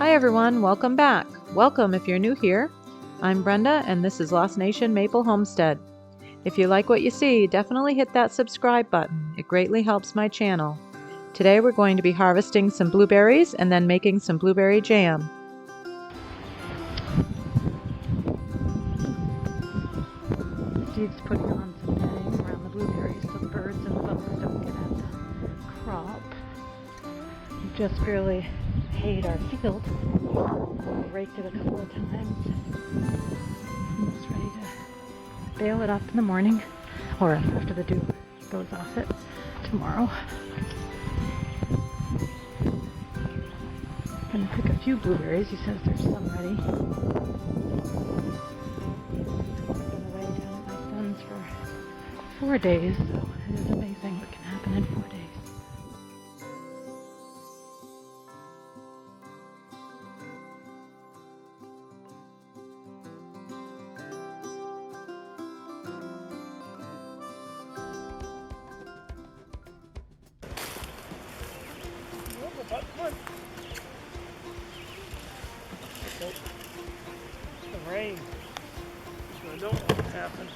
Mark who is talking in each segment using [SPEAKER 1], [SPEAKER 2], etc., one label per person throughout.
[SPEAKER 1] Hi everyone, welcome back. Welcome if you're new here. I'm Brenda and this is Lost Nation Maple Homestead. If you like what you see, definitely hit that subscribe button. It greatly helps my channel. Today we're going to be harvesting some blueberries and then making some blueberry jam. Steve's putting on some netting around the blueberries so the birds and the bugs don't get at the crop. We just barely hayed our field. We raked it a couple of times. Almost ready to bale it up in the morning, or after the dew goes off it tomorrow. I'm gonna pick a few blueberries. He says there's some ready. I've been away down at my son's for 4 days, so it is amazing what can happen in 4 days.
[SPEAKER 2] The rain. So I don't know what happened.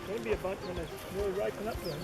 [SPEAKER 2] Maybe a bunch when it's really ripen up then.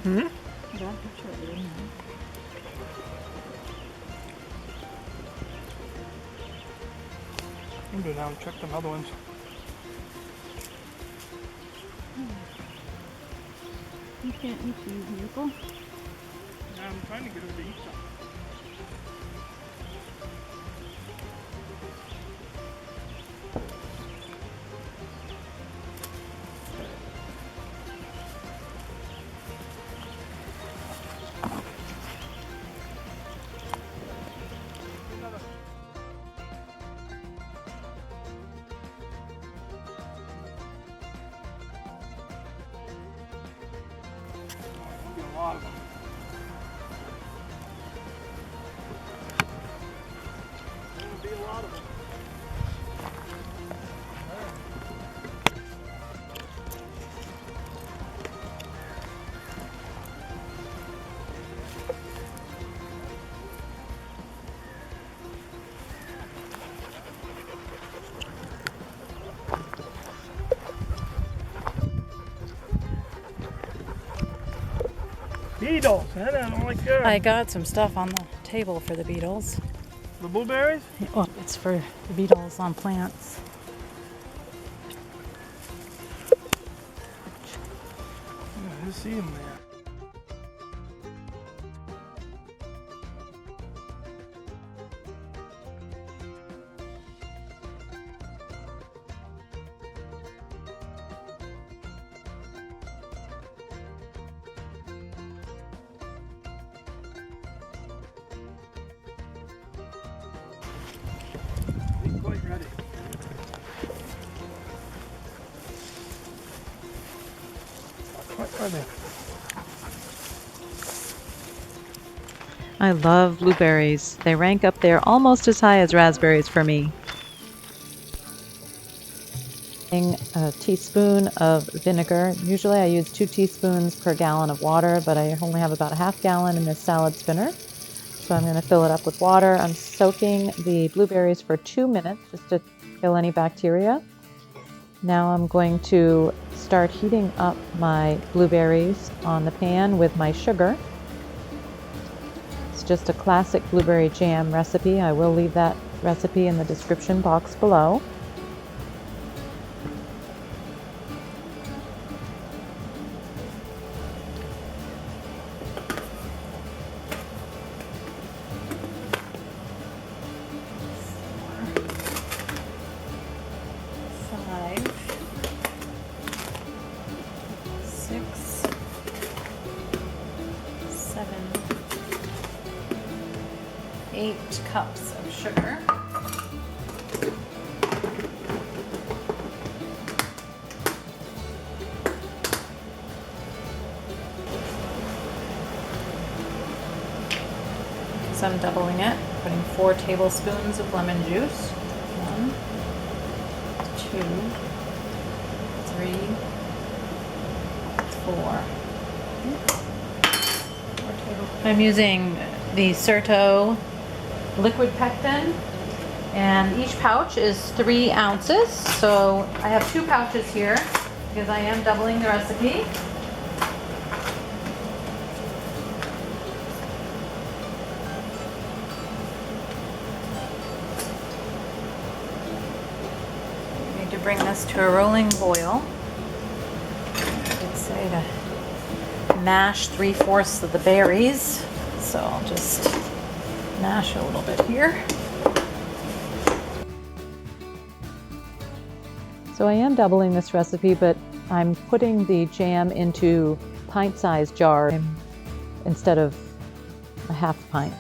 [SPEAKER 2] I'm going to go down and check them other ones.
[SPEAKER 1] You can't eat these, Maple.
[SPEAKER 2] Yeah, I'm trying to get her to eat some. A lot of them. There'll be a lot of them. Beetles, I don't like that.
[SPEAKER 1] I got some stuff on the table for the beetles.
[SPEAKER 2] The blueberries?
[SPEAKER 1] Well, it's for the beetles on plants.
[SPEAKER 2] Yeah, I see them there. Quite ready. Quite ready.
[SPEAKER 1] I love blueberries. They rank up there almost as high as raspberries for me. A teaspoon of vinegar. Usually I use 2 teaspoons per gallon of water, but I only have about a half gallon in this salad spinner. So I'm going to fill it up with water. I'm soaking the blueberries for 2 minutes just to kill any bacteria. Now I'm going to start heating up my blueberries on the pan with my sugar. It's just a classic blueberry jam recipe. I will leave that recipe in the description box below. Six, 7, 8 cups of sugar. So I'm doubling it, putting 4 tablespoons of lemon juice. 1, 2, 3, 4. I'm using the Certo liquid pectin, and each pouch is 3 ounces. So I have 2 pouches here because I am doubling the recipe. To bring this to a rolling boil. I would say to mash 3/4 of the berries. So I'll just mash a little bit here. So I am doubling this recipe, but I'm putting the jam into pint-sized jars instead of a half pint.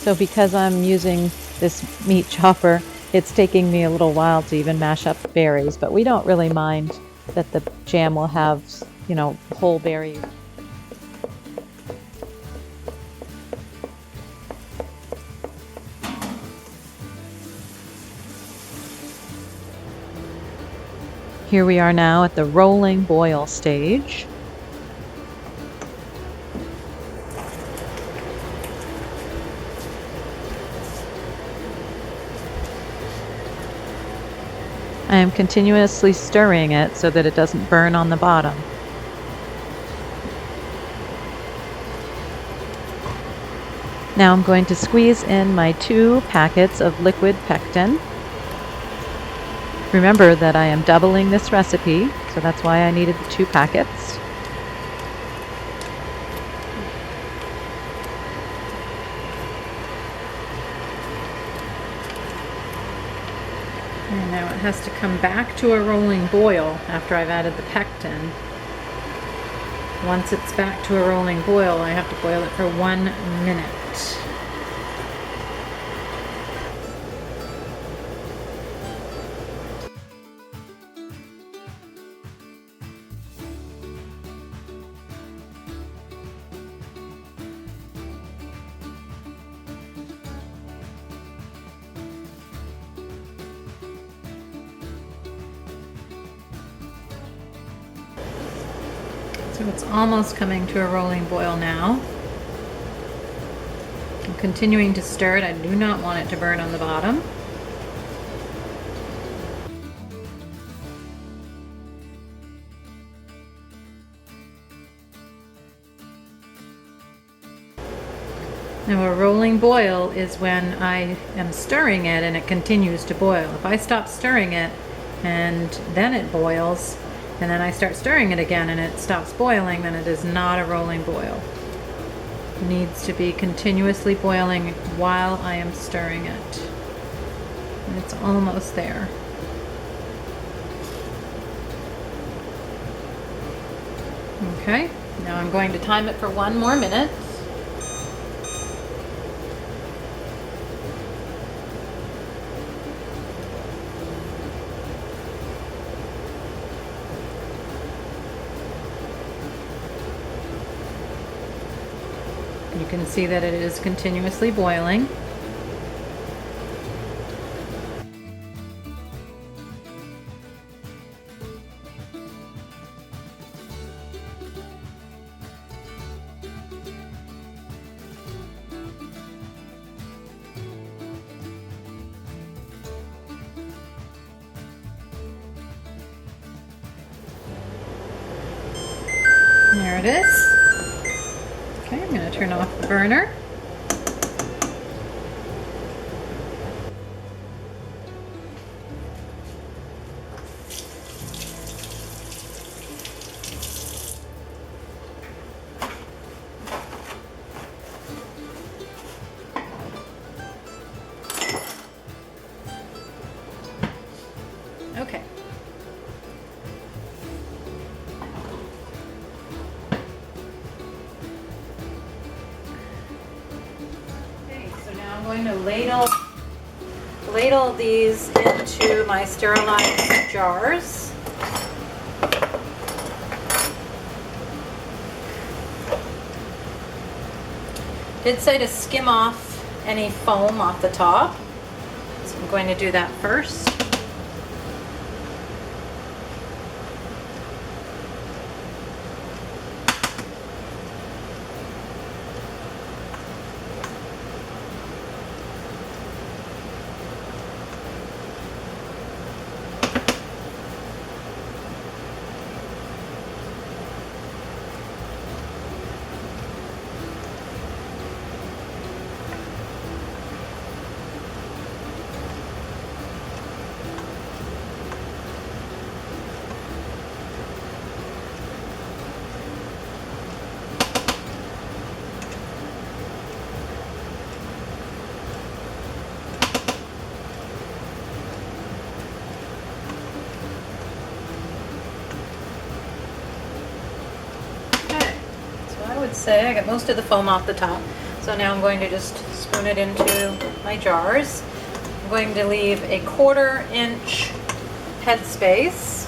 [SPEAKER 1] So because I'm using this meat chopper, it's taking me a little while to even mash up berries, but we don't really mind that the jam will have, you know, whole berries. Here we are now at the rolling boil stage. I am continuously stirring it so that it doesn't burn on the bottom. Now I'm going to squeeze in my 2 packets of liquid pectin. Remember that I am doubling this recipe, so that's why I needed the 2 packets. And now it has to come back to a rolling boil after I've added the pectin. Once it's back to a rolling boil, I have to boil it for 1 minute. So it's almost coming to a rolling boil now. I'm continuing to stir it. I do not want it to burn on the bottom. Now a rolling boil is when I am stirring it and it continues to boil. If I stop stirring it and then it boils, and then I start stirring it again and it stops boiling, then it is not a rolling boil. It needs to be continuously boiling while I am stirring it. And it's almost there. Okay, now I'm going to time it for 1 more minute. You can see that it is continuously boiling. There it is. Okay, I'm going to turn off the burner. going to ladle these into my sterilized jars. Did say to skim off any foam off the top, so I'm going to do that first. Say I got most of the foam off the top, so now I'm going to just spoon it into my jars. I'm going to leave a 1/4 inch headspace.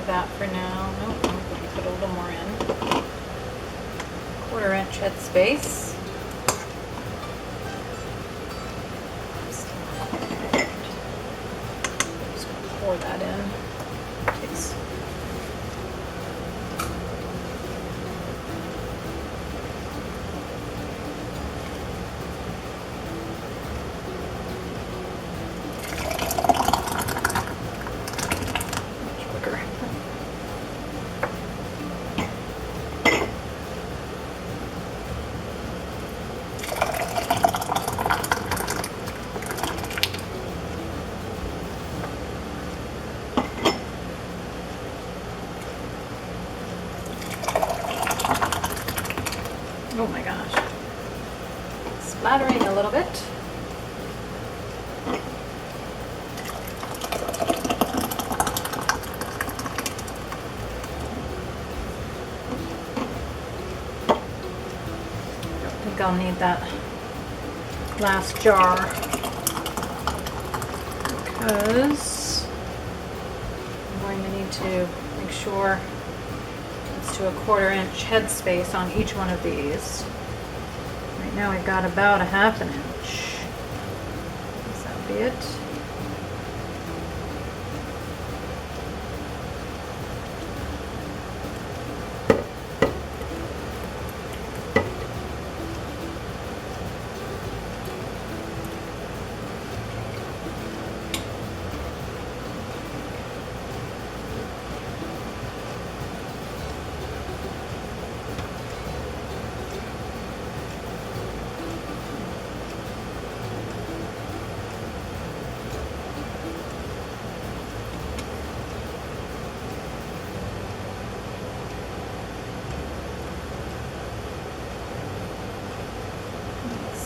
[SPEAKER 1] That for now. Nope, I'm going to put a little more in. 1/4 inch headspace. Just going to pour that in. Takes oh my gosh, splattering a little bit. I think I'll need that last jar because I'm going to need to make sure to a 1/4 inch headspace on each one of these. Right now we've got about a 1/2 inch. Does that be it?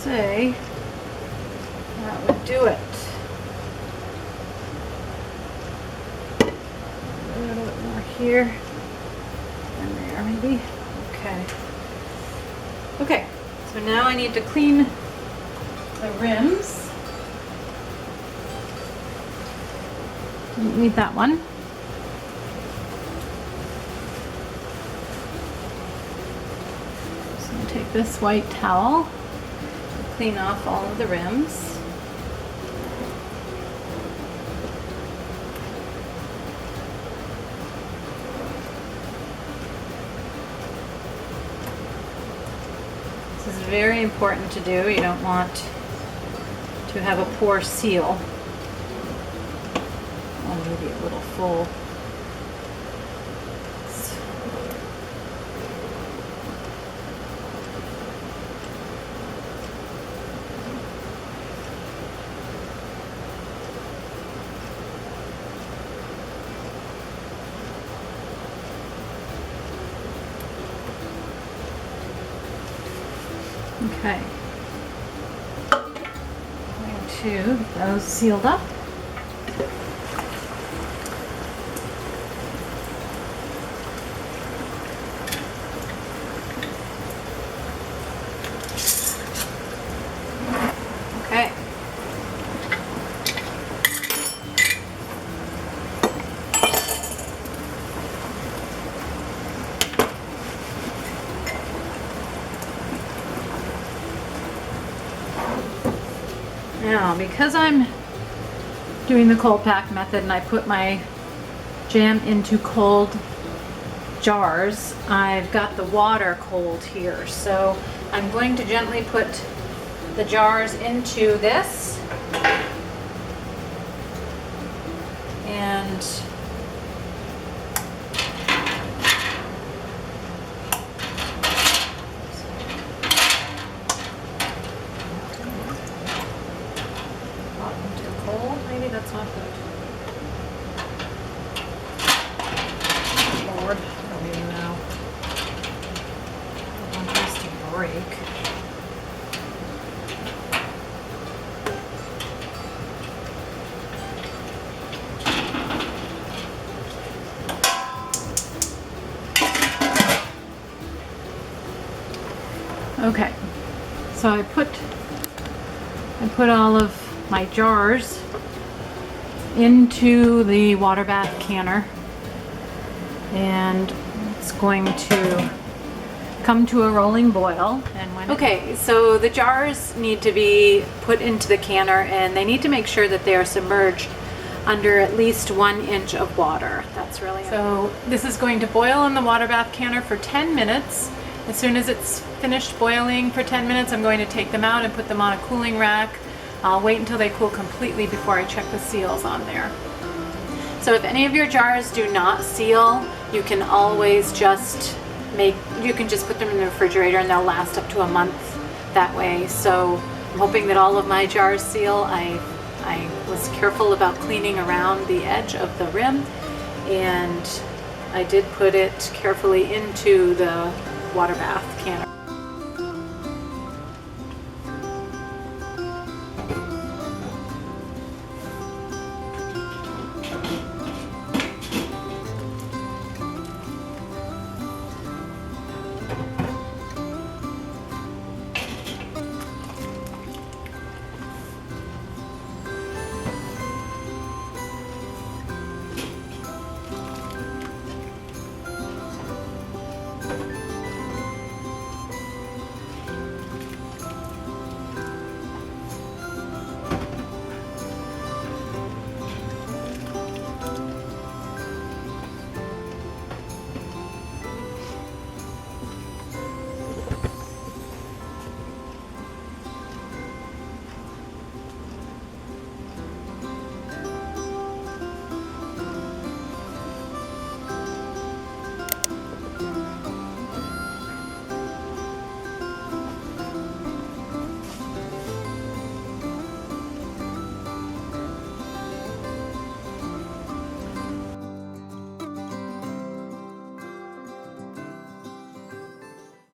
[SPEAKER 1] Say that would do it. A little bit more here and there maybe. Okay. Okay, so now I need to clean the rims. Didn't need that one. So I'll take this white towel, clean off all of the rims. This is very important to do. You don't want to have a poor seal. Oh, maybe a little full. Okay. Going to get those sealed up. Okay. Now, because I'm doing the cold pack method and I put my jam into cold jars, I've got the water cold here. So I'm going to gently put the jars into this and too cold, maybe that's not good. Lord, I don't even know. I want this to break. Okay, so I put all of my jars into the water bath canner, and it's going to come to a rolling boil. And okay, so the jars need to be put into the canner, and they need to make sure that they are submerged under at least 1 inch of water. That's really important. So this is going to boil in the water bath canner for 10 minutes. As soon as it's finished boiling for 10 minutes, I'm going to take them out and put them on a cooling rack. I'll wait until they cool completely before I check the seals on there. So if any of your jars do not seal, you can always just you can just put them in the refrigerator and they'll last up to a month that way. So I'm hoping that all of my jars seal. I was careful about cleaning around the edge of the rim, and I did put it carefully into the water bath canner.